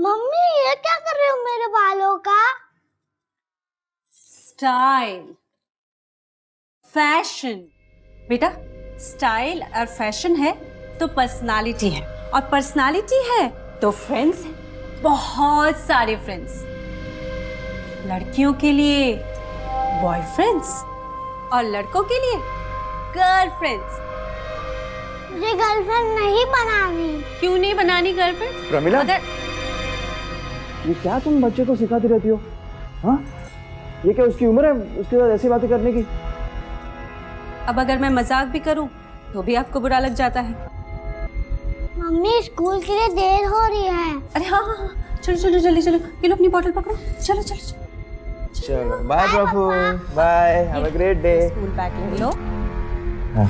Mummy ये क्या कर रहे हो मेरे बालों का? Style, fashion. बेटा, स्टाइल और फैशन है तो पर्सनालिटी है, और पर्सनालिटी है तो फ्रेंड्स है, बहुत सारे फ्रेंड्स। लड़कियों के लिए बॉयफ्रेंड्स और लड़कों के लिए गर्लफ्रेंड्स। मुझे गर्लफ्रेंड नहीं बनानी। क्यों नहीं बनानी गर्लफ्रेंड? प्रमिला, अगर ये क्या तुम बच्चे को सिखाती रहती हो? हाँ, ये क्या उसकी उम्र है उसके साथ ऐसी बातें करने की? अब अगर मैं मजाक भी करूं तो भी आपको बुरा लग जाता है। मम्मी स्कूल के लिए देर हो रही है। अरे हाँ हाँ हाँ, चलो चलो जल्दी चलो, ये लो अपनी बॉटल पकड़ो, चलो चलो चलो। चलो bye Praful, bye, have a great day. School bag ले लो,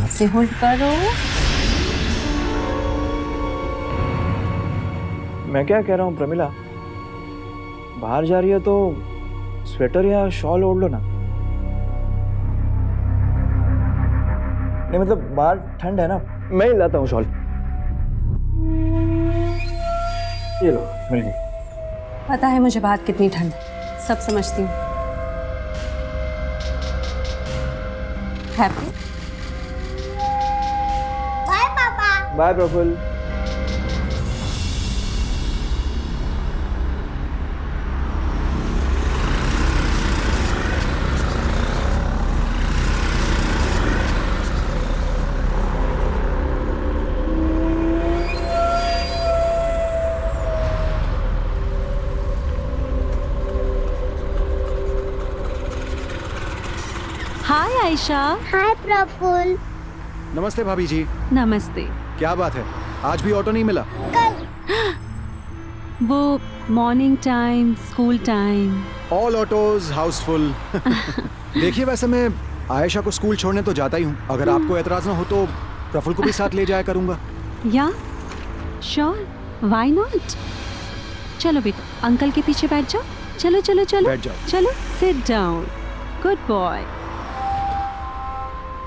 से होल्ड करो। मैं क्या कह रहा हूँ प्रमिला, बाहर जा रही है तो स्वेटर या शॉल ओढ़ लो ना। नहीं मतलब बाहर ठंड है ना, मैं ही लाता हूँ शॉल। ये लो, मिल गई। पता है मुझे बात कितनी ठंड है, सब समझती हूँ। हैप्पी? बाय पापा। बाय प्रफुल। हाय आयशा। हाय प्रफुल। नमस्ते भाभी जी। नमस्ते। क्या बात है, आज भी ऑटो नहीं मिला? वो morning time, school time, all autos Housefull. देखिए, वैसे मैं आयशा को स्कूल छोड़ने तो जाता ही हूँ। अगर आपको एतराज ना हो तो प्रफुल को भी साथ ले जाया करूँगा। या श्योर, व्हाई नॉट। चलो बेटा, अंकल के पीछे बैठ जाओ। चलो चलो चलो बैठ जाओ। चलो, सिट डाउन, गुड बॉय।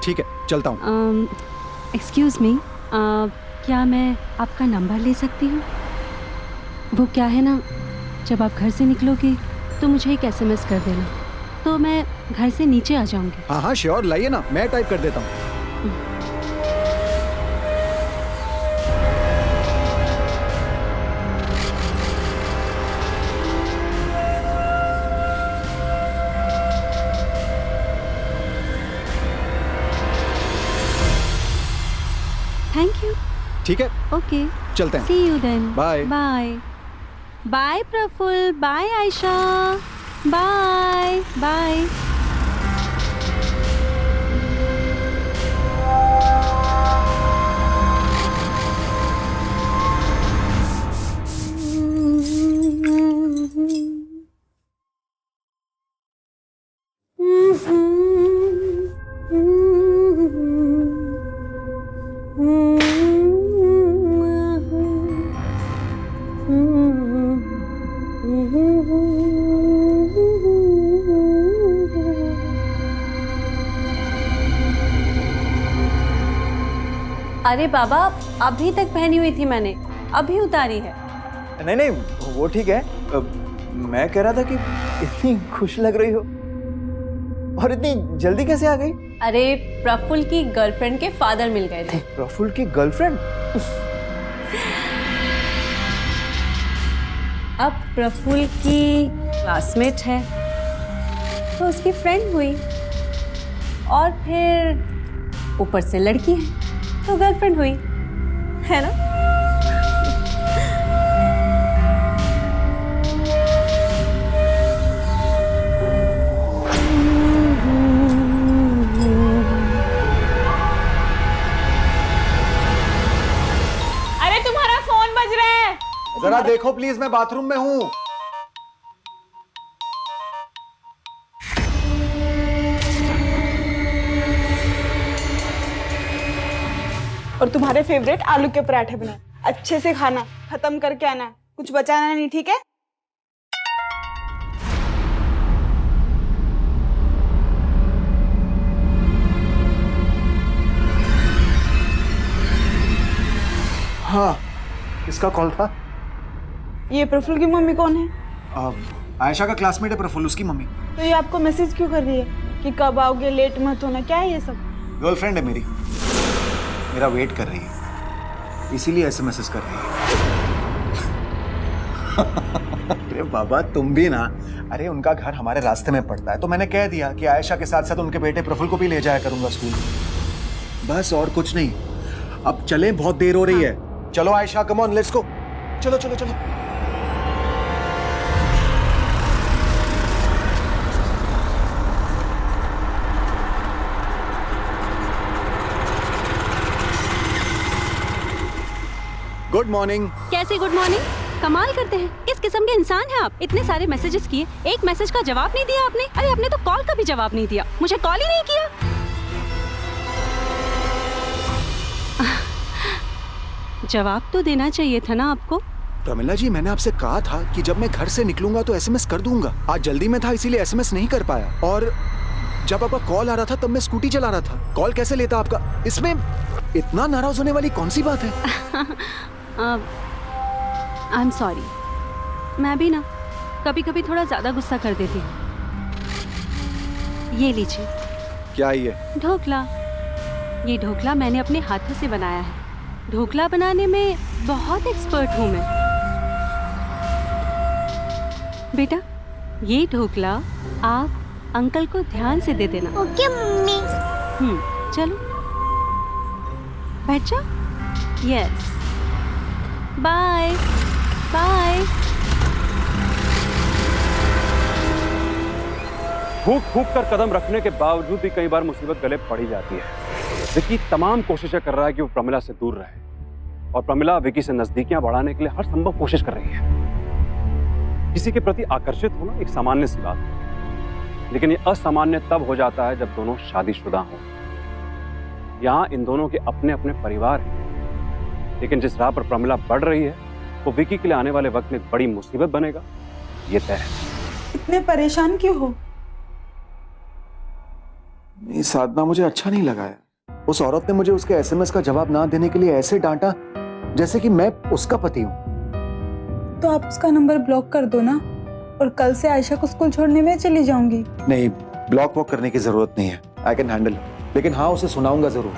ठीक है, चलता हूँ। एक्सक्यूज मी, क्या मैं आपका नंबर ले सकती हूँ? वो क्या है ना, जब आप घर से निकलोगे तो मुझे एक एसएमएस कर देना, तो मैं घर से नीचे आ जाऊंगी। हाँ हाँ श्योर, लाइए ना, मैं टाइप कर देता हूँ। Thank you. ठीक है, ओके, चलते हैं। See you then. Bye. Bye bye Praful, bye Ayesha, bye bye. अरे बाबा, अभी तक पहनी हुई थी मैंने, अभी उतारी है। नहीं नहीं वो ठीक है। मैं कह रहा था कि इतनी खुश लग रही हो और इतनी जल्दी कैसे आ गई? अरे प्रफुल की गर्लफ्रेंड के फादर मिल गए थे। प्रफुल की गर्लफ्रेंड? अब प्रफुल की क्लासमेट है तो उसकी फ्रेंड हुई, और फिर ऊपर से लड़की है तो गर्लफ्रेंड हुई, है ना? अरे तुम्हारा फोन बज रहा है। जरा देखो प्लीज, मैं बाथरूम में हूँ। और तुम्हारे फेवरेट आलू के पराठे बनाए, अच्छे से खाना, खत्म करके आना, कुछ बचाना नहीं, ठीक है? हाँ, किसका कॉल था? ये प्रफुल्ल की मम्मी कौन है? आयशा का क्लासमेट है प्रफुल्ल, उसकी मम्मी। तो ये आपको मैसेज क्यों कर रही है कि कब आओगे, लेट मत होना, क्या है ये सब? गर्लफ्रेंड है मेरी, मेरा वेट कर रही है, इसीलिए ऐसे मैसेज कर रही है। अरे बाबा तुम भी ना, अरे उनका घर हमारे रास्ते में पड़ता है, तो मैंने कह दिया कि आयशा के साथ साथ उनके बेटे प्रफुल्ल को भी ले जाया करूंगा स्कूल, बस और कुछ नहीं। अब चलें, बहुत देर हो रही है। चलो Ayesha, come on, let's go. चलो चलो चलो। Good morning. कैसे गुड मॉर्निंग? कमाल करते हैं, किस किस्म के इंसान हैं आप? इतने सारे मैसेजेस किए, एक मैसेज का जवाब नहीं दिया आपने। अरे आपने तो कॉल का भी जवाब नहीं दिया, मुझे कॉल ही नहीं किया। जवाब तो देना चाहिए था ना आपको। प्रमिला जी, मैंने आपसे कहा था कि जब मैं घर से निकलूंगा तो एसएमएस कर दूंगा। आज जल्दी में था इसीलिए एसएमएस नहीं कर पाया, और जब आपका कॉल आ रहा था तब मैं स्कूटी चला रहा था। कॉल कैसे लेता आपका? इसमें इतना नाराज होने वाली कौन सी बात है? आई एम सॉरी, मैं भी ना कभी कभी थोड़ा ज्यादा गुस्सा कर देती हूँ। ये लीजिए। क्या ये? ढोकला। ये ढोकला मैंने अपने हाथों से बनाया है। ढोकला बनाने में बहुत एक्सपर्ट हूँ मैं। बेटा, ये ढोकला आप अंकल को ध्यान से दे देना। Okay mummy. चलो बैठ जाओ। Yes, bye bye. फूंक फूंक कर कदम रखने के बावजूद भी कई बार मुसीबत गले पड़ ही जाती है। विकी तमाम कोशिशें कर रहा है कि वो प्रमिला से दूर रहे, और प्रमिला विकी से नजदीकियां बढ़ाने के लिए हर संभव कोशिश कर रही है। किसी के प्रति आकर्षित होना एक सामान्य सी बात है, लेकिन ये असामान्य तब हो जाता है जब दोनों शादीशुदा हों। यहाँ इन दोनों के अपने अपने परिवार हैं, लेकिन जिस राह पर प्रमिला बढ़ रही है वो विकी के लिए आने वाले वक्त में एक बड़ी मुसीबत बनेगा, ये तय है। इतने परेशान क्यों हो? ये साधना, मुझे अच्छा नहीं लगा है। उस औरत ने मुझे उसके एसएमएस का जवाब ना देने के लिए ऐसे डांटा जैसे कि मैं उसका पति हूँ। तो आप उसका नंबर ब्लॉक कर दो ना, और कल से आयशा को स्कूल छोड़ने में चली जाऊंगी। नहीं, ब्लॉक वॉक करने की जरूरत नहीं है, आई कैन हैंडल। लेकिन हाँ, उसे सुनाऊंगा जरूर।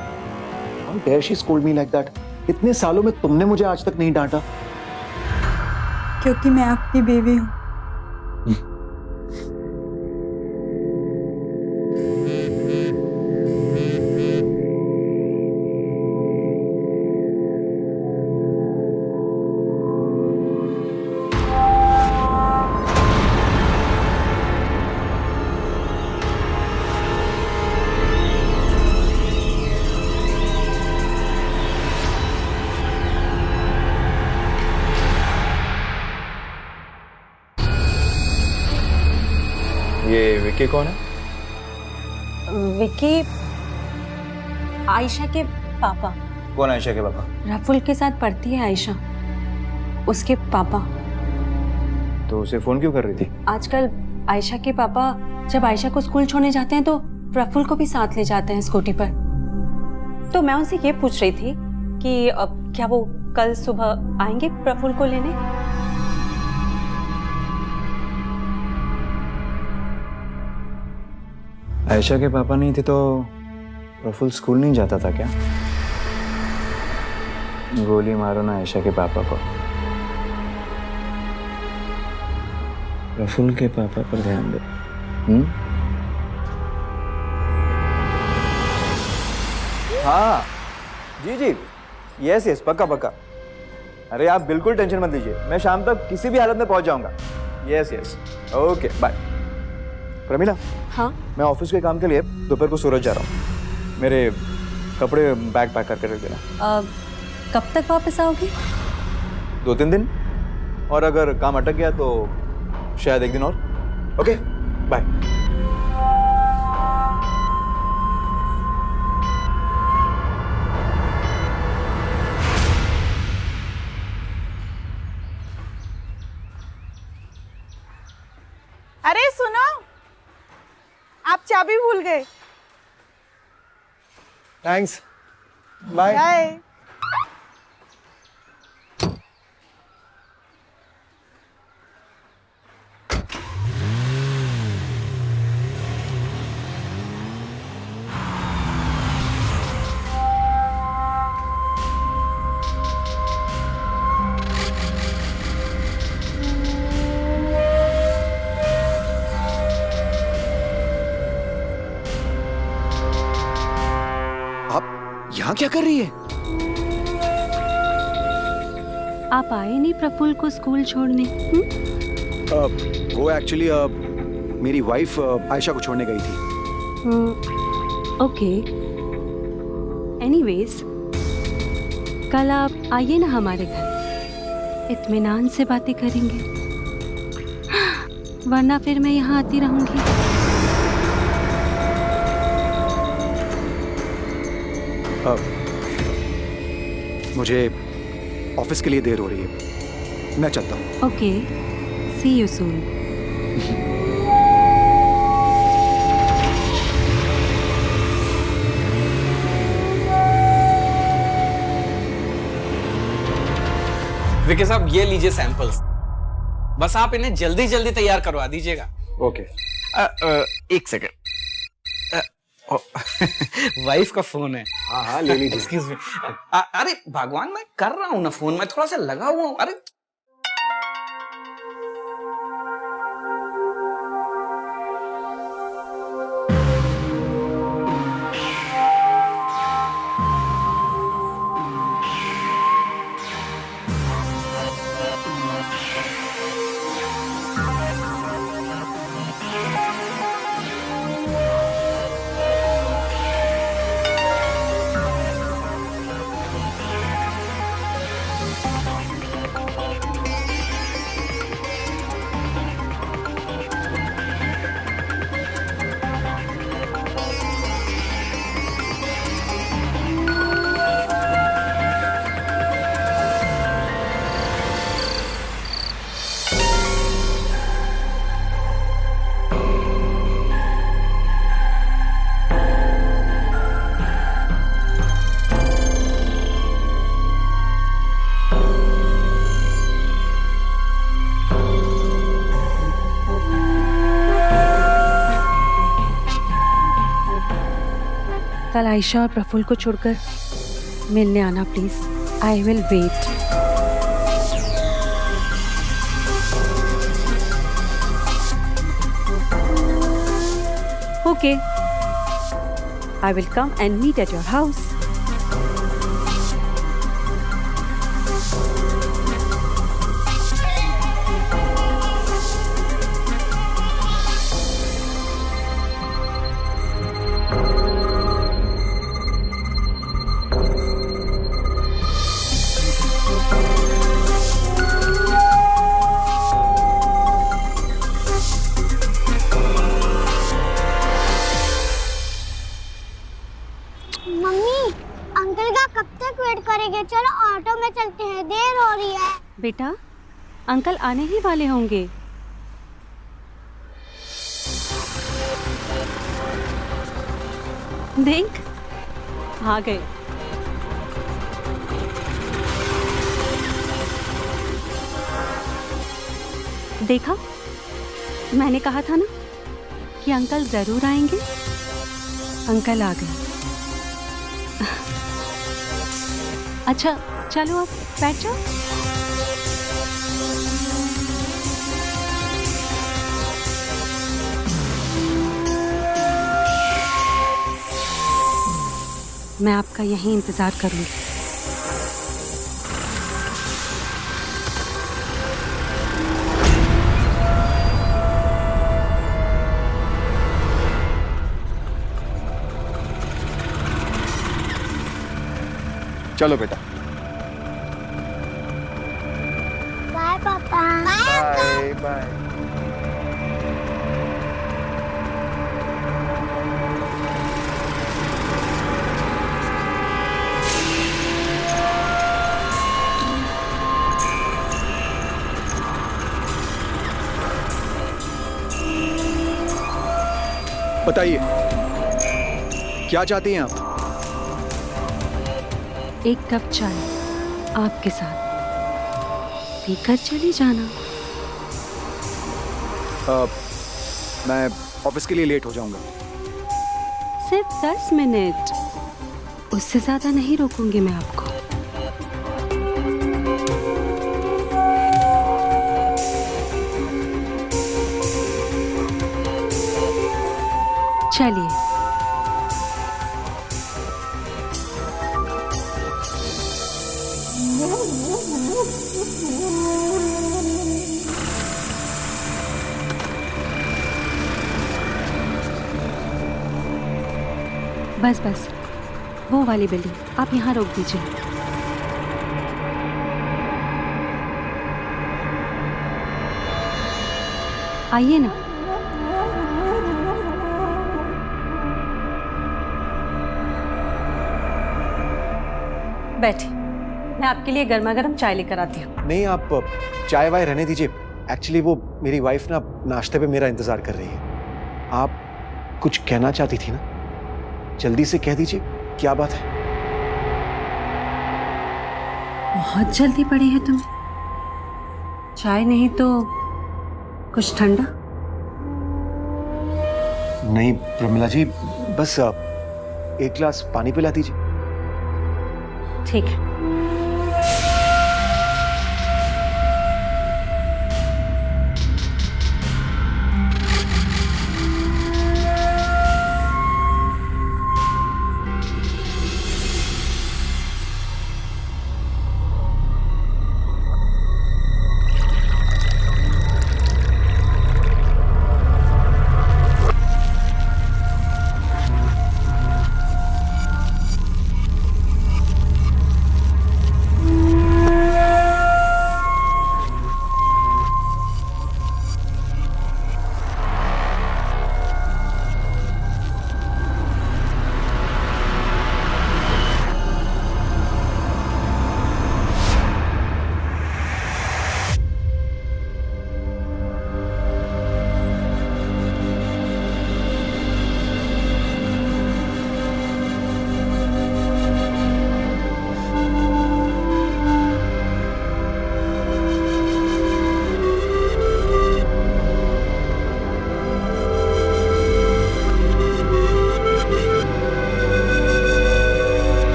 How dare she schooled me like that. इतने सालों में तुमने मुझे आज तक नहीं डांटा। क्योंकि मैं आपकी बीवी हूँ। ये विकी कौन है? विकी आयशा के पापा। कौन आयशा के पापा? रफुल के साथ पढ़ती है आयशा, उसके पापा। तो उसे फोन क्यों कर रही थी? आजकल आयशा के पापा जब आयशा को स्कूल छोड़ने जाते हैं तो प्रफुल्ल को भी साथ ले जाते हैं स्कूटी पर। तो मैं उनसे ये पूछ रही थी कि अब क्या वो कल सुबह आएंगे प्रफुल्ल को लेने? आयशा के पापा नहीं थे तो प्रफुल्ल स्कूल नहीं जाता था क्या? गोली मारो ना आयशा के पापा को। प्रफुल्ल के पापा पर ध्यान दो। हाँ जी जी, यस यस, पक्का पक्का। अरे आप बिल्कुल टेंशन मत लीजिए, मैं शाम तक किसी भी हालत में पहुंच जाऊंगा। Yes yes, okay bye. Pramila, हाँ मैं ऑफिस के काम के लिए दोपहर को सूरत जा रहा हूँ। मेरे कपड़े बैग पैक करके रख देना। कब तक वापस आओगे? 2-3 दिन, और अगर काम अटक गया तो शायद 1 दिन और। Okay bye. अरे सुनो, आप चाबी भूल गए। Thanks, bye. बाय। यहाँ क्या कर रही है? आप आए नहीं प्रफुल्ल को स्कूल छोड़ने? वो एक्चुअली मेरी वाइफ आयशा को छोड़ने गई थी। ओके। एनीवेज, कल आप आइए ना हमारे घर, इत्मीनान से बातें करेंगे, वरना फिर मैं यहाँ आती रहूंगी। मुझे ऑफिस के लिए देर हो रही है, मैं चलता हूँ। Okay, see you soon. Vicky साहब, ये लीजिए सैंपल्स, बस आप इन्हें जल्दी जल्दी तैयार करवा दीजिएगा। ओके। एक सेकंड, वाइफ का फोन है। हाँ हाँ, ले लीजिए। Excuse me. अरे भगवान, मैं कर रहा हूँ ना फोन, मैं थोड़ा सा लगा हुआ हूँ। अरे कल आयशा और प्रफुल्ल को छोड़कर मिलने आना please. I will wait. Okay, I will come and meet at your house. Mummy, uncle का कब तक वेट करेंगे? चलो ऑटो में चलते हैं, देर हो रही है। बेटा, अंकल आने ही वाले होंगे। देख, आ गए। देखा, मैंने कहा था ना कि अंकल जरूर आएंगे। अंकल आ गए। अच्छा, चलो अब बैठ जाओ। मैं आपका यहीं इंतजार करूंगी। चलो बेटा। बाय पापा। Bye bye. बताइए, क्या चाहती हैं आप? एक कप चाय आपके साथ पीकर चली जाना। मैं ऑफिस के लिए लेट हो जाऊंगा। सिर्फ 10 मिनट, उससे ज्यादा नहीं रोकूंगी मैं आपको। चलिए। बस बस, वो वाली बिल्डिंग, आप यहाँ रोक दीजिए। आइए ना। बैठिए, मैं आपके लिए गर्मा गर्म चाय लेकर आती हूँ। नहीं, आप चाय वाय रहने दीजिए। एक्चुअली वो मेरी वाइफ ना नाश्ते पे मेरा इंतजार कर रही है। आप कुछ कहना चाहती थी ना, जल्दी से कह दीजिए, क्या बात है? बहुत जल्दी पड़ी है तुम्हें। चाय नहीं तो कुछ ठंडा? नहीं प्रमिला जी, बस एक गिलास पानी पिला दीजिए। ठीक है।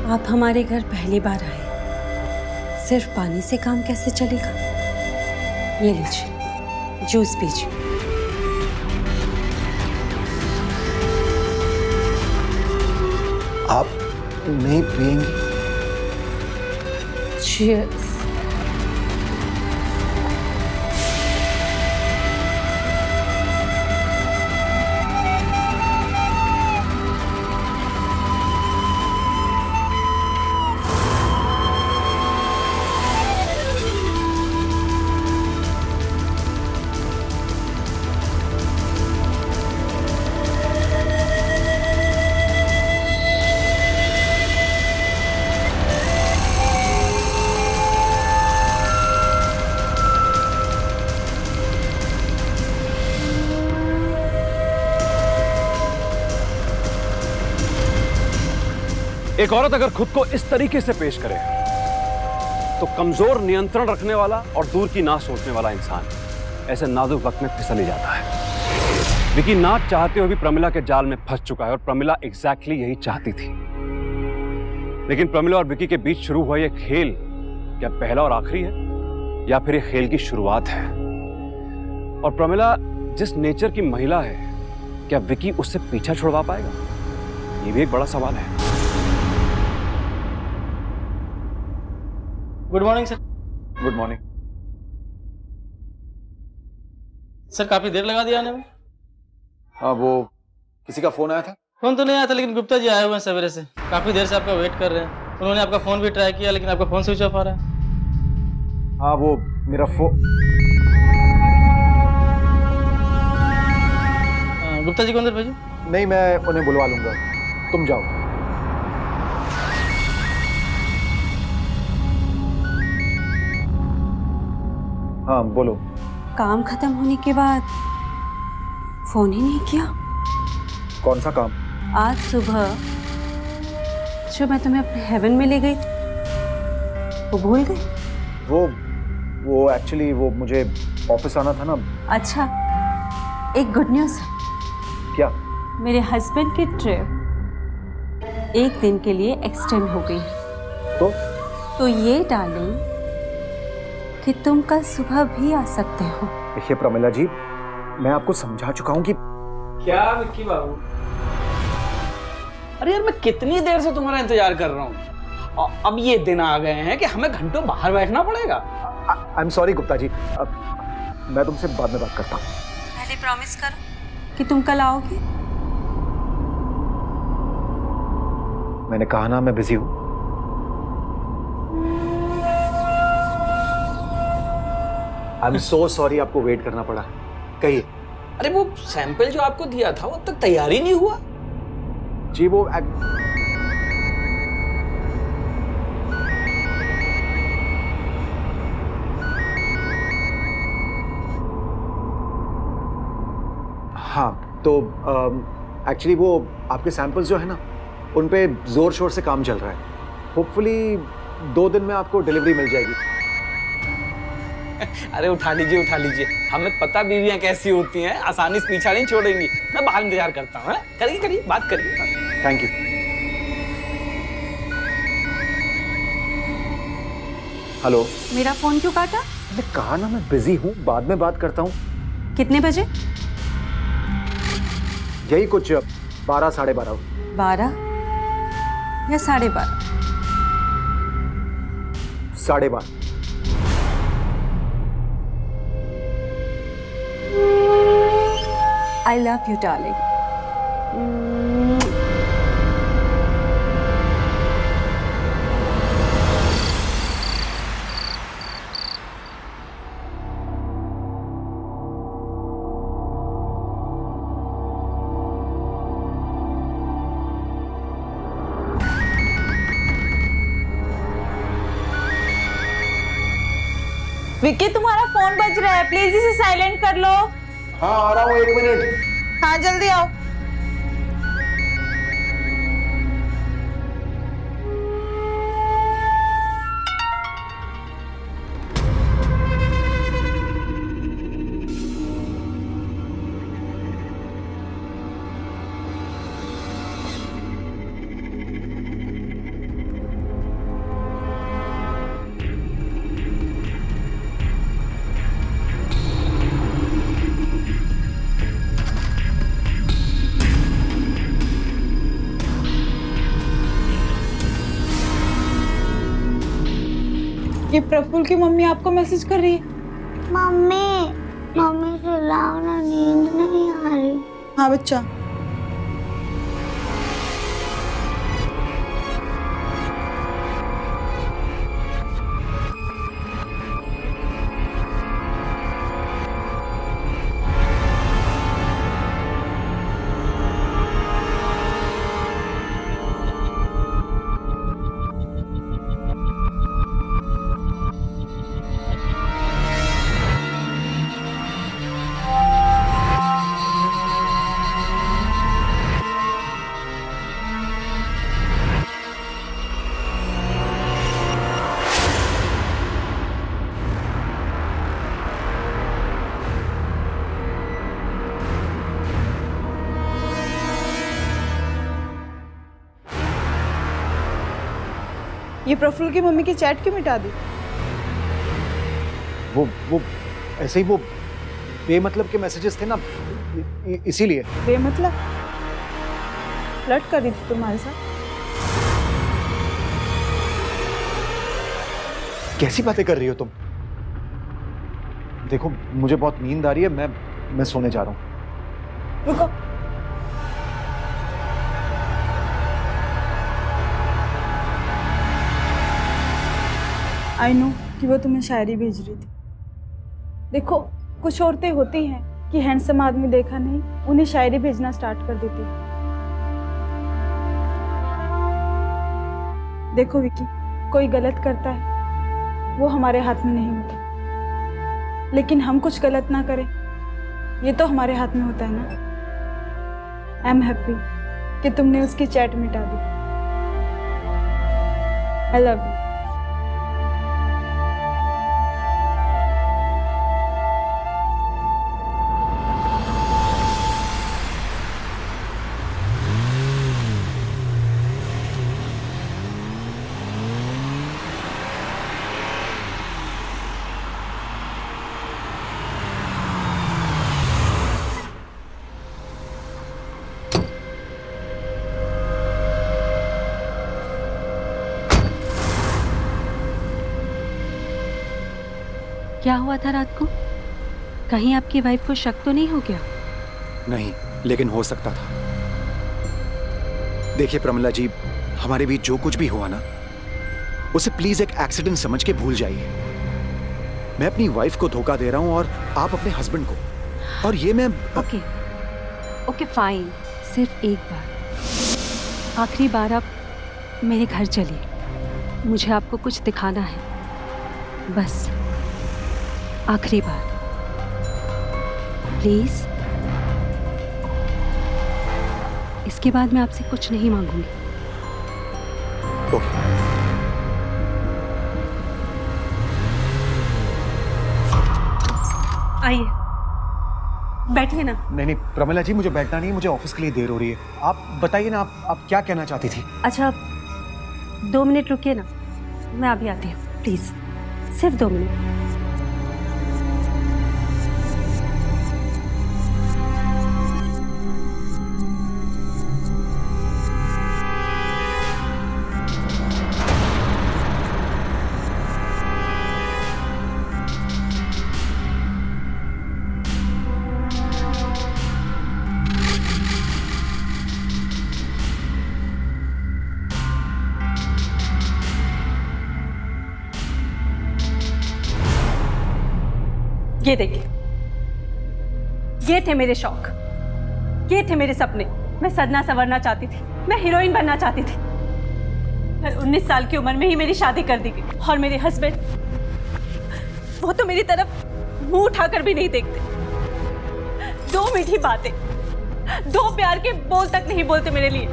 आप हमारे घर पहली बार आए, सिर्फ पानी से काम कैसे चलेगा? ये लीजिए, जूस पीजिए। आप नहीं पिएंगी? Cheers। एक औरत अगर खुद को इस तरीके से पेश करे तो कमजोर, नियंत्रण रखने वाला और दूर की ना सोचने वाला इंसान ऐसे नाजुक वक्त में फिसल ही जाता है। विकी ना चाहते हुए भी प्रमिला के जाल में फंस चुका है और प्रमिला एग्जैक्टली यही चाहती थी। लेकिन प्रमिला और विकी के बीच शुरू हुआ यह खेल क्या पहला और आखिरी है, या फिर यह खेल की शुरुआत है? और प्रमिला जिस नेचर की महिला है, क्या विकी उससे पीछा छुड़वा पाएगा? यह भी एक बड़ा सवाल है। Good morning sir. Good morning. Sir काफी देर लगा दिया आने में। हाँ, वो किसी का फोन आया था? फोन तो नहीं आया था, लेकिन गुप्ता जी आए हुए हैं सवेरे से, काफी देर से आपका वेट कर रहे हैं। उन्होंने आपका फोन भी ट्राई किया, लेकिन आपका फोन स्विच ऑफ आ रहा है। हाँ, वो मेरा गुप्ता जी को अंदर भेजो। नहीं, मैं उन्हें बुलवा लूंगा, तुम जाओ। हाँ बोलो। काम खत्म होने के बाद फोन ही नहीं किया। कौन सा काम? आज सुबह जो मैं तुम्हें अपने हेवन में ले गई थी, वो भूल गए? वो एक्चुअली वो मुझे ऑफिस आना था ना। अच्छा, एक गुड न्यूज़ है। क्या? मेरे हस्बैंड की ट्रिप एक दिन के लिए एक्सटेंड हो गई है। तो ये डार्लिंग कि तुम कल सुबह भी आ सकते हो। देखिए प्रमिला जी, मैं आपको समझा चुका हूँ कि क्या विक्की बाबू, अरे यार मैं कितनी देर से तुम्हारा इंतजार कर रहा हूँ, और अब ये दिन आ गए हैं कि हमें घंटों बाहर बैठना पड़ेगा। I am sorry Gupta ji, मैं तुमसे बाद में बात करता हूँ। पहले प्रॉमिस करो कि तुम कल आओगे। मैंने कहा ना मैं बिजी हूं। आई एम सो सॉरी आपको वेट करना पड़ा। कहिए। अरे वो सैंपल जो आपको दिया था वो अब तक तैयार ही नहीं हुआ। जी वो हाँ, तो एक्चुअली वो आपके सैंपल्स जो है ना उन पे जोर शोर से काम चल रहा है। होपफुली 2 दिन में आपको डिलीवरी मिल जाएगी। अरे उठा लीजिए, हमें पता बीवियां कैसी होती हैं, आसानी से पीछा नहीं छोड़ेंगी। मैं बाहर इंतजार करता हूँ। करिए बात करिए। Thank you. हेलो। मेरा फोन क्यों काटा? मैंने कहा ना मैं बिजी हूँ, बाद में बात करता हूँ। कितने बजे? यही कुछ 12 साढ़े 12। 12 या 12:30? 12:30। I love you, darling. Vicky तुम्हारा फोन बज रहा है, प्लीज इसे साइलेंट कर लो। हाँ आ रहा हूँ, 1 मिनट। हाँ जल्दी आओ। ये प्रफुल्ल की मम्मी आपको मैसेज कर रही है। मम्मी सुलाओ ना, नींद नहीं आ रही। हाँ बच्चा। ये प्रफुल्ल की मम्मी की चैट क्यों मिटा दी? वो ऐसे ही वो बेमतलब के मैसेजेस थे ना, इसीलिए। बेमतलब? फ्लर्ट कर रही थी तुम्हारे साथ? कैसी बातें कर रही हो तुम? देखो मुझे बहुत नींद आ रही है, मैं सोने जा रहा हूँ। रुको। आई नो कि वो तुम्हें शायरी भेज रही थी। देखो कुछ औरतें होती हैं कि हैंडसम आदमी देखा नहीं, उन्हें शायरी भेजना स्टार्ट कर देती है। देखो विकी, कोई गलत करता है वो हमारे हाथ में नहीं होता, लेकिन हम कुछ गलत ना करें ये तो हमारे हाथ में होता है ना। आई एम हैप्पी कि तुमने उसकी चैट मिटा दी। I love you. क्या हुआ था रात को? कहीं आपकी वाइफ को शक तो नहीं हो गया? नहीं, लेकिन हो सकता था। देखिए प्रमिला जी, हमारे बीच जो कुछ भी हुआ ना, उसे प्लीज एक एक्सीडेंट समझ के भूल जाइए। मैं अपनी वाइफ को धोखा दे रहा हूं और आप अपने हस्बैंड को, और ये मैं ओके ओके फाइन, सिर्फ एक बार, आखिरी बार आप मेरे घर चलिए, मुझे आपको कुछ दिखाना है, बस आखिरी बार, प्लीज। इसके बाद मैं आपसे कुछ नहीं मांगूंगी। ओके। आइए, बैठिए ना। नहीं प्रमिला जी, मुझे बैठना नहीं, मुझे ऑफिस के लिए देर हो रही है। आप बताइए ना, आप क्या कहना चाहती थी? अच्छा 2 मिनट रुकिए ना, मैं अभी आती हूँ, प्लीज, सिर्फ 2 मिनट। ये देखिए, ये थे मेरे शौक, ये थे मेरे सपने। मैं सजना संवरना चाहती थी, मैं हीरोइन बनना चाहती थी, पर 19 साल की उम्र में ही मेरी शादी कर दी गई। और मेरे हस्बैंड, वो तो मेरी तरफ मुंह उठाकर भी नहीं देखते। 2 मीठी बातें, 2 प्यार के बोल तक नहीं बोलते मेरे लिए।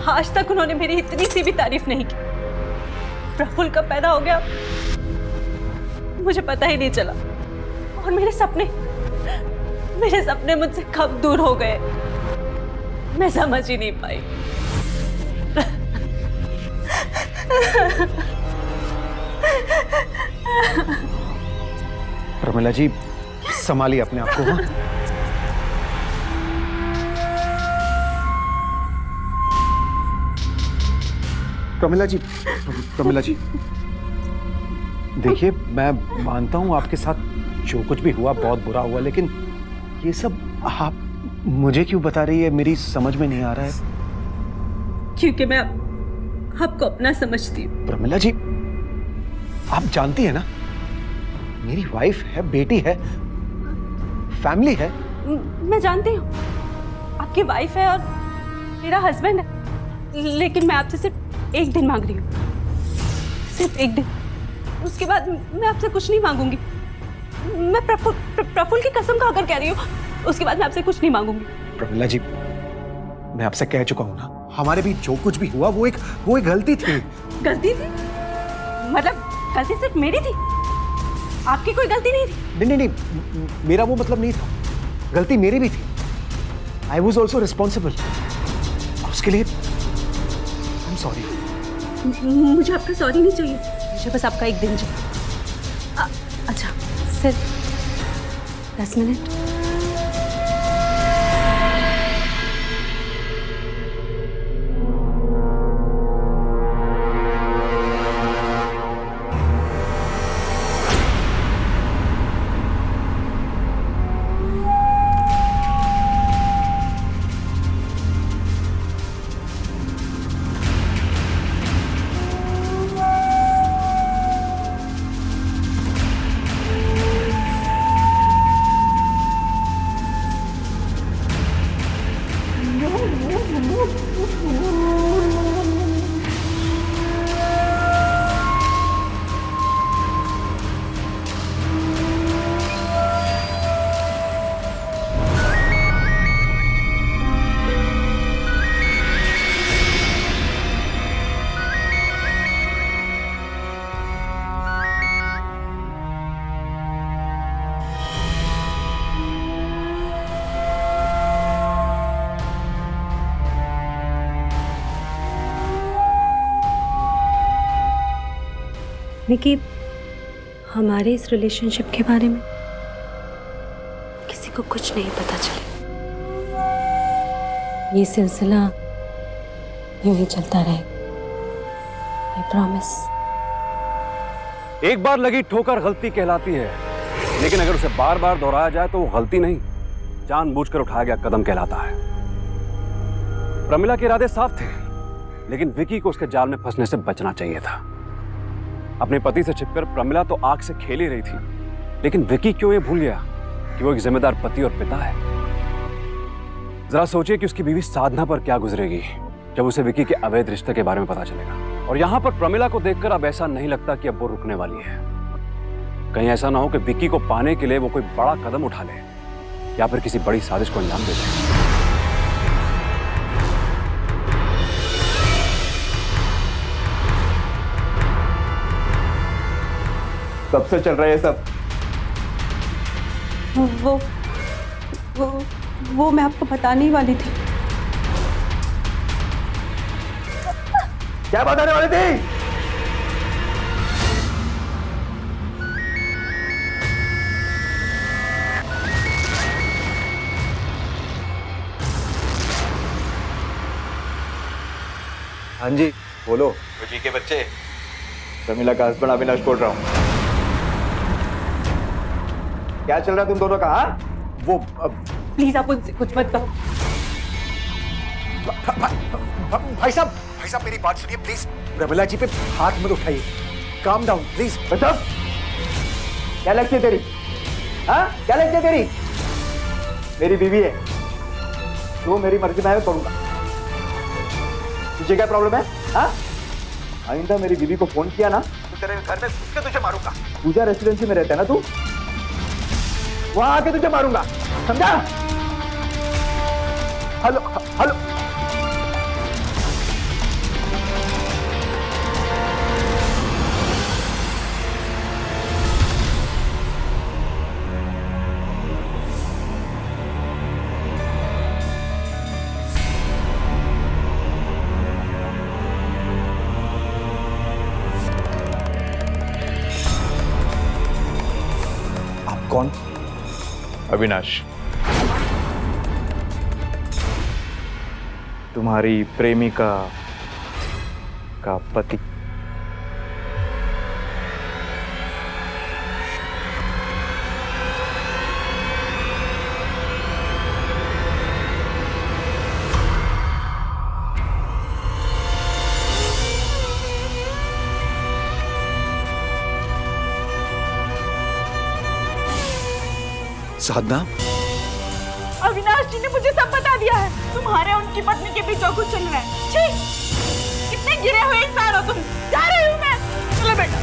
आज तक उन्होंने मेरी इतनी सी भी तारीफ नहीं की। प्रफुल्ल कब पैदा हो गया मुझे पता ही नहीं चला, और मेरे सपने मुझसे कब दूर हो गए मैं समझ ही नहीं पाई। प्रमिला जी, संभालिए अपने आप को। हाँ? प्रमिला जी देखिए, मैं मानता हूं आपके साथ जो कुछ भी हुआ बहुत बुरा हुआ, लेकिन ये सब आप मुझे क्यों बता रही है? मेरी समझ में नहीं आ रहा है। क्योंकि मैं आपको अपना समझती हूँ। प्रमिला जी, आप जानती है ना, मेरी वाइफ है, बेटी है, फैमिली है। मैं जानती हूँ आपकी वाइफ है और मेरा हस्बैंड है, लेकिन मैं आपसे सिर्फ 1 दिन मांग रही हूँ, सिर्फ 1 दिन। उसके बाद मैं आपसे कुछ नहीं मांगूंगी। मैं प्रफुल्ल की कसम खाकर कह रही हूँ, उसके बाद मैं आपसे कुछ नहीं मांगूंगी। प्रमिला जी, मैं आपसे कह चुका हूँ ना, हमारे बीच जो कुछ भी हुआ वो एक गलती थी। गलती थी? मतलब गलती सिर्फ मेरी थी, आपकी कोई गलती नहीं थी? नहीं, मेरा वो मतलब नहीं था, गलती मेरी भी थी। आई वॉज ऑल्सो रिस्पॉन्सिबल, उसके लिए आई एम सॉरी। मुझे आपका सॉरी नहीं चाहिए, मुझे बस आपका 1 दिन चाहिए। अच्छा, सिर्फ 10 मिनट। निकी, हमारे इस रिलेशनशिप के बारे में किसी को कुछ नहीं पता चले। ये सिलसिला यूं ही चलता रहे, आई प्रॉमिस। एक बार लगी ठोकर गलती कहलाती है, लेकिन अगर उसे बार बार दोहराया जाए तो वो गलती नहीं, जानबूझकर उठाया गया कदम कहलाता है। प्रमिला के इरादे साफ थे, लेकिन विकी को उसके जाल में फंसने से बचना चाहिए था। अपने पति से छिपकर प्रमिला तो आग से खेल ही रही थी, लेकिन विकी क्यों ये भूल गया कि वो एक जिम्मेदार पति और पिता है। जरा सोचिए कि उसकी बीवी साधना पर क्या गुजरेगी जब उसे विकी के अवैध रिश्ते के बारे में पता चलेगा। और यहाँ पर प्रमिला को देखकर अब ऐसा नहीं लगता कि अब वो रुकने वाली है। कहीं ऐसा ना हो कि विकी को पाने के लिए वो कोई बड़ा कदम उठा ले या फिर किसी बड़ी साजिश को अंजाम दे दे। कब से चल रहा है ये सब? वो मैं आपको बताने ही वाली थी। क्या बताने वाली थी? हाँ जी बोलो। विकी के बच्चे, प्रमिला का हस्बैंड अविनाश बोल रहा हूँ। क्या चल रहा है तुम दोनों का? हाँ? वो प्लीज आप उनसे कुछ मत कहो। भाई साहब मेरी बात सुनिए प्लीज। प्रमिला जी पे हाथ मत उठाइए। Calm down please. बच्चों क्या लगती है तेरी? हाँ क्या लगती है तेरी? मेरी बीवी है, तो मेरी मर्जी में करूंगा। तुझे क्या प्रॉब्लम है? हाँ आइंदा मेरी बीवी को फोन किया ना तो तेरे घर में घुस के तुझे मारूंगा। पूजा रेसिडेंसी में रहता है ना तू, वहां आके तुझे मारूंगा, समझा? हेलो हेलो आप कौन? अविनाश, तुम्हारी प्रेमिका का पति। साधना, अविनाश जी ने मुझे सब बता दिया है। तुम्हारे और उनकी पत्नी के बीच जो कुछ चल रहा है। छी, कितने गिरे हुए इंसान हो तुम। जा रही हूँ मैं। चलो बेटा।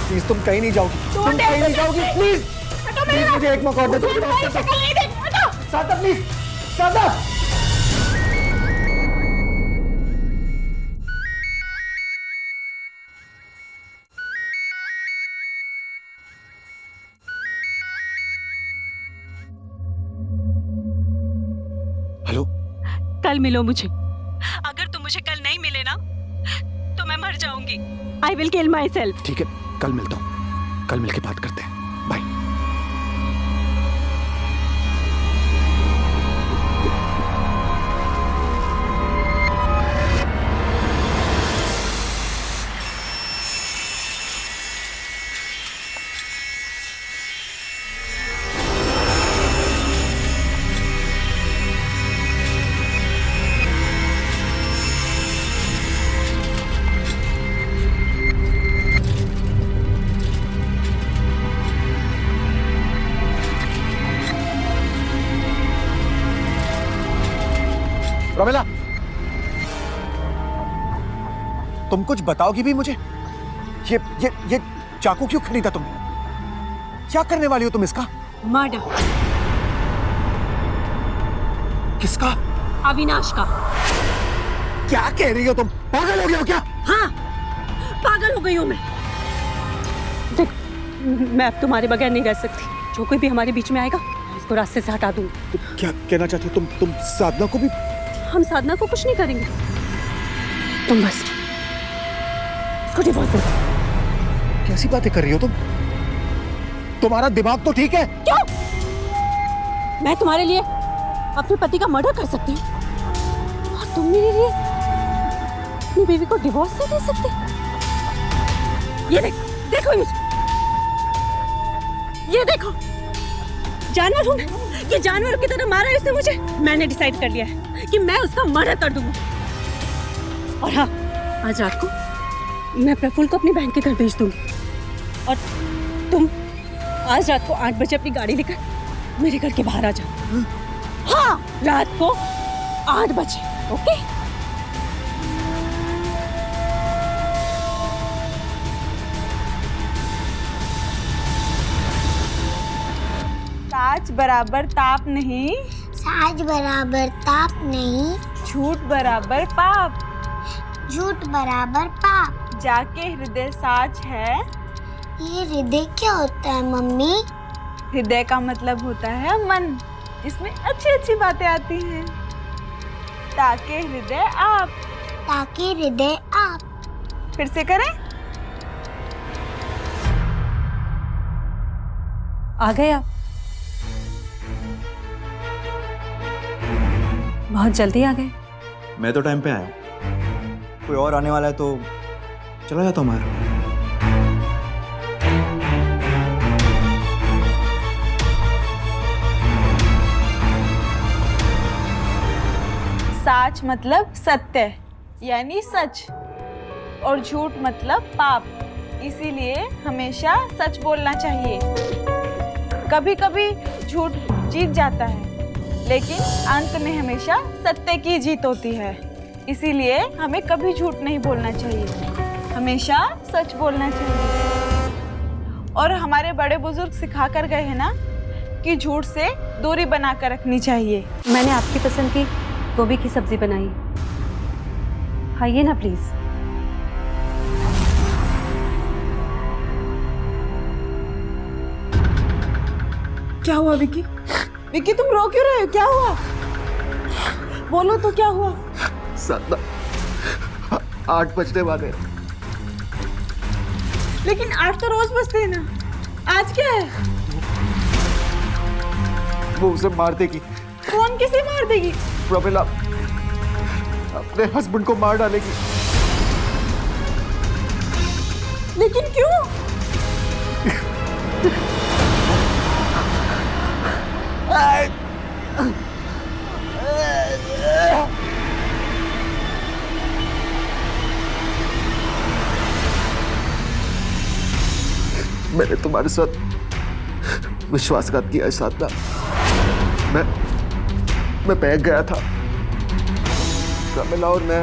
प्लीज तुम कहीं नहीं जाओगी। तुम कहीं नहीं जाओगी प्लीज। प्लीज मुझे एक मौका दे दो। साधना प्लीज, साधना। हेलो, कल मिलो मुझे। अगर तुम मुझे कल नहीं मिले ना तो मैं मर जाऊंगी। I will kill my self. ठीक है कल मिलता हूँ, कल मिलके बात करते हैं। बाय। प्रमिला, तुम कुछ बताओगी भी मुझे? ये चाकू क्यों खरीदा तुमने? क्या करने वाली हो तुम इसका? मर्डर। किसका? अविनाश का। क्या कह रही हो तुम? पागल हो गए हो क्या? हाँ पागल हो गई हूँ मैं। देख, मैं अब तुम्हारे बगैर नहीं रह सकती। जो कोई भी हमारे बीच में आएगा उसको रास्ते से हटा दूंगी। तुम क्या कहना चाहती हो? तुम साधना को भी? हम साधना को कुछ नहीं करेंगे, तुम बस इसको डिवोर्स दे दो। कैसी बातें कर रही हो तुम? तुम्हारा दिमाग तो ठीक है? क्यों? मैं तुम्हारे लिए अपने पति का मर्डर कर सकती हूँ और तुम मेरे लिए अपनी बीवी को डिवोर्स नहीं दे सकते? ये देखो ये देखो, जानवर हूँ ये जानवर की तरह मारा इसने मुझे। मैंने डिसाइड कर लिया है कि मैं उसका मर्डर कर दूंगी। और हाँ, आज रात को मैं प्रफुल्ल को अपनी बहन के घर भेज दूंगी और तुम आज रात को 8 बजे अपनी गाड़ी लेकर मेरे घर के बाहर आ जाओ। हाँ, रात को 8 बजे, ओके? साच बराबर ताप नहीं, साज बराबर ताप नहीं, झूठ बराबर पाप, झूठ बराबर पाप। जाके हृदय साच है। ये हृदय क्या होता है मम्मी? हृदय का मतलब होता है मन, जिसमें अच्छी अच्छी बातें आती हैं। ताके हृदय आप। ताकि हृदय आप। फिर से करें। आ गए आप? बहुत जल्दी आ गए। मैं तो टाइम पे आया हूँ। कोई और आने वाला है तो चला जाता हूँ बाहर। साच मतलब सत्य यानी सच, और झूठ मतलब पाप, इसीलिए हमेशा सच बोलना चाहिए। कभी कभी झूठ जीत जाता है, लेकिन अंत में हमेशा सत्य की जीत होती है। इसीलिए हमें कभी झूठ नहीं बोलना चाहिए, हमेशा सच बोलना चाहिए। और हमारे बड़े बुजुर्ग सिखा कर गए हैं ना कि झूठ से दूरी बनाकर रखनी चाहिए। मैंने आपकी पसंद की गोभी की सब्जी बनाई, खाइए ना प्लीज। क्या हुआ विकी? विकी तुम रो क्यों रहे हो? क्या हुआ? बोलो तो क्या हुआ? साधना, 8 बजने वाले। लेकिन 8 तो रोज बजते हैं ना, आज क्या है? वो उसे मार देगी। कौन किसे मार देगी? प्रमिला अपने हस्बैंड को मार डालेगी। लेकिन क्यों? मैंने तुम्हारे साथ विश्वासघात किया है साधना। मैं बहक गया था। प्रमिला और मैं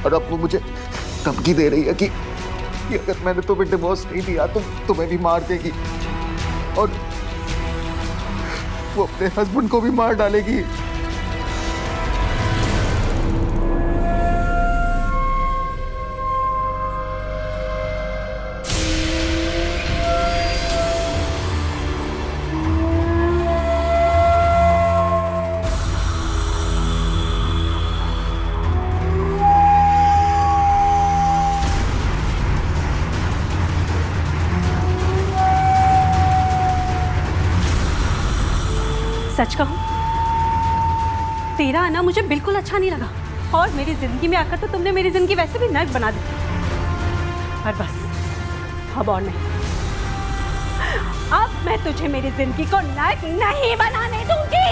और अब वो मुझे धमकी दे रही है कि अगर मैंने तुम्हें डिवोर्स नहीं दिया तो तुम्हें भी मार देगी और वो अपने हस्बैंड को भी मार डालेगी। सच कहूं, तेरा आना मुझे बिल्कुल अच्छा नहीं लगा और मेरी जिंदगी में आकर तो तुमने मेरी जिंदगी वैसे भी नर्क बना दी। पर बस अब और नहीं, अब मैं तुझे मेरी जिंदगी को नर्क नहीं बनाने दूंगी।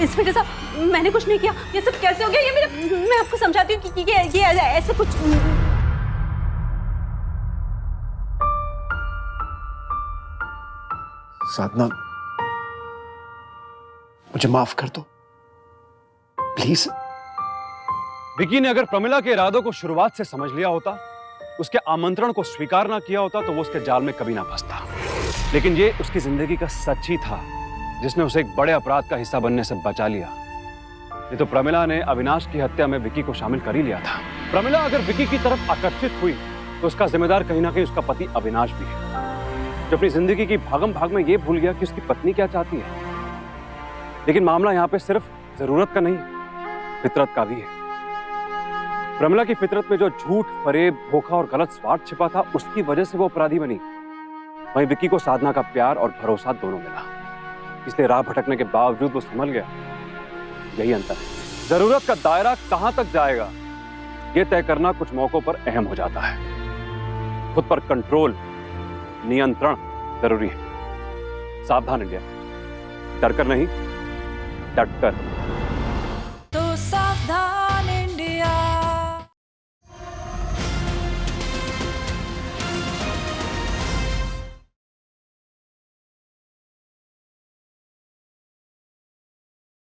इंस्पेक्टर साहब, मैंने कुछ नहीं किया। ये सब कैसे हो गया? ये मैं आपको समझाती हूँ कि ये ऐसे कुछ। साधना, मुझे माफ कर दो प्लीज। विकी ने अगर प्रमिला के इरादों को शुरुआत से समझ लिया होता, उसके आमंत्रण को स्वीकार ना किया होता, तो वो उसके जाल में कभी ना फंसता। लेकिन ये उसकी जिंदगी का सच ही था जिसने उसे एक बड़े अपराध का हिस्सा बनने से बचा लिया। ये तो प्रमिला ने अविनाश की हत्या में विकी को शामिल कर ही लिया था। प्रमिला अगर विकी की तरफ आकर्षित हुई तो उसका जिम्मेदार कहीं ना कहीं उसका पति अविनाश भी है, जो अपनी जिंदगी की भागम भाग में ये भूल गया कि उसकी पत्नी क्या चाहती है। लेकिन मामला यहाँ पे सिर्फ जरूरत का नहीं, फितरत का भी है। प्रमिला की फितरत में जो झूठ, फरेब, धोखा और गलत स्वार्थ छिपा था, उसकी वजह से वो अपराधी बनी। वहीं विक्की को साधना का प्यार और भरोसा दोनों मिला, इसलिए राह भटकने के बावजूद वो संभल गया। यही अंतर है। जरूरत का दायरा कहां तक जाएगा ये तय करना कुछ मौकों पर अहम हो जाता है। खुद पर कंट्रोल, नियंत्रण जरूरी है। सावधान इंडिया, डरकर नहीं, डटकर।